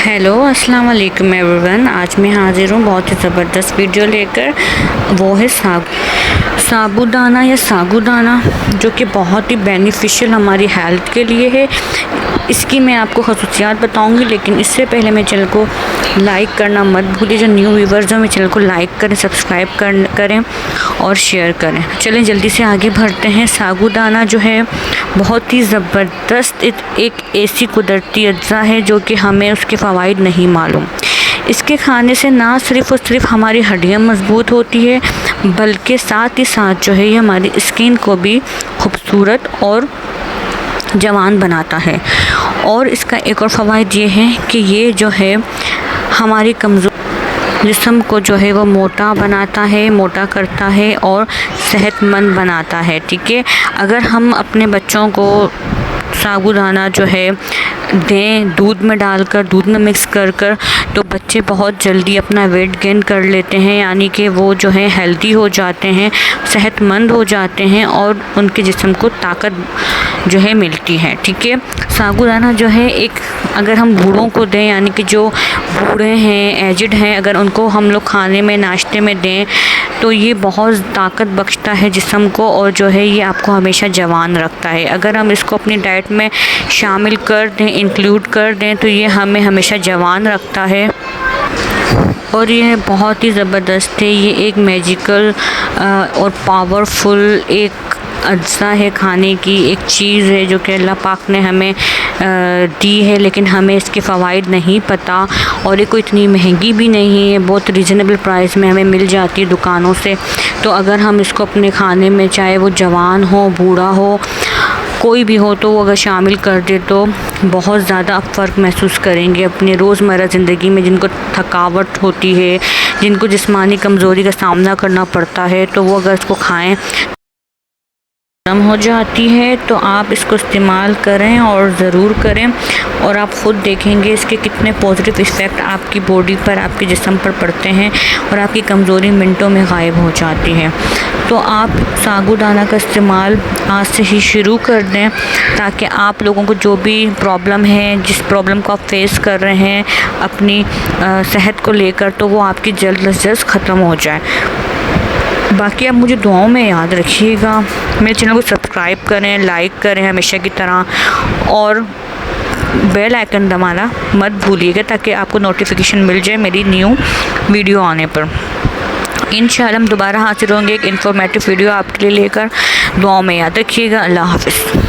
Hello अस्सलाम वालेकुम everyone. आज मैं हाज़िर हूँ बहुत ही ज़बरदस्त वीडियो लेकर। वो है साबूदाना या सागूदाना, जो कि बहुत ही बेनिफिशियल हमारी हेल्थ के लिए है। इसकी मैं आपको खसूसियात बताऊंगी, लेकिन इससे पहले मेरे चैनल को लाइक करना मत भूलिए। जो न्यू व्यूवर्स हैं मेरे चैनल को लाइक करें, सब्सक्राइब करें और शेयर करें। चलें जल्दी से आगे बढ़ते हैं। सागूदाना जो है बहुत ही ज़बरदस्त एक ऐसी कुदरती अज्जा है जो कि हमें उसके फ़वाइद नहीं मालूम। इसके खाने से ना सिर्फ़ और सिर्फ हमारी हड्डियाँ मज़बूत होती है, बल्कि साथ ही साथ जो है ये हमारी स्किन को भी खूबसूरत और जवान बनाता है। और इसका एक और फ़वाइद ये है कि ये जो है हमारी कमज़ोर जिस्म को जो है वो मोटा बनाता है, मोटा करता है और सेहतमंद बनाता है। ठीक है, अगर हम अपने बच्चों को साबूदाना जो है दें दूध में डालकर, दूध में मिक्स कर तो बच्चे बहुत जल्दी अपना वेट गेन कर लेते हैं, यानी कि वो जो है हेल्दी हो जाते हैं, सेहतमंद हो जाते हैं और उनके जिस्म को ताकत जो है मिलती है। ठीक है, साबूदाना जो है एक अगर हम बूढ़ों को दें, यानी कि जो बूढ़े हैं, एजिड हैं, अगर उनको हम लोग खाने में नाश्ते में दें तो ये बहुत ताकत बख्शता है जिस्म को, और जो है ये आपको हमेशा जवान रखता है। अगर हम इसको अपनी डाइट में शामिल कर दें, इंक्लूड कर दें, तो ये हमें हमेशा जवान रखता है और यह बहुत ही ज़बरदस्त है। ये एक मैजिकल और पावरफुल एक अज्जा है, खाने की एक चीज़ है जो कि अल्लाह पाक ने हमें दी है, लेकिन हमें इसके फ़वाइद नहीं पता। और ये कोई इतनी महंगी भी नहीं है, बहुत रीज़नेबल प्राइस में हमें मिल जाती है दुकानों से। तो अगर हम इसको अपने खाने में, चाहे वो जवान हो, बूढ़ा हो, कोई भी हो, तो वो अगर शामिल कर दे तो बहुत ज़्यादा आप फ़र्क महसूस करेंगे अपने रोज़मर्रा ज़िंदगी में। जिनको थकावट होती है, जिनको जिस्मानी कमज़ोरी का सामना करना पड़ता है, तो वो अगर इसको खाएं कम हो जाती है। तो आप इसको इस्तेमाल करें और ज़रूर करें, और आप ख़ुद देखेंगे इसके कितने पॉजिटिव इफ़ेक्ट आपकी बॉडी पर, आपके जिस्म पर पड़ते हैं और आपकी कमज़ोरी मिनटों में गायब हो जाती है। तो आप साबूदाना का इस्तेमाल आज से ही शुरू कर दें, ताकि आप लोगों को जो भी प्रॉब्लम है, जिस प्रॉब्लम को आप फेस कर रहे हैं अपनी सेहत को लेकर, तो वो आपकी जल्द से जल्द ख़त्म हो जाए। बाकी आप मुझे दुआओं में याद रखिएगा। मेरे चैनल को सब्सक्राइब करें, लाइक करें हमेशा की तरह, और बेल आइकन दबाना मत भूलिएगा ताकि आपको नोटिफिकेशन मिल जाए मेरी न्यू वीडियो आने पर। इंशाअल्लाह हम दोबारा हाजिर होंगे एक इन्फॉर्मेटिव वीडियो आपके लिए लेकर। दुआओं में याद रखिएगा। अल्लाह हाफ़िज़।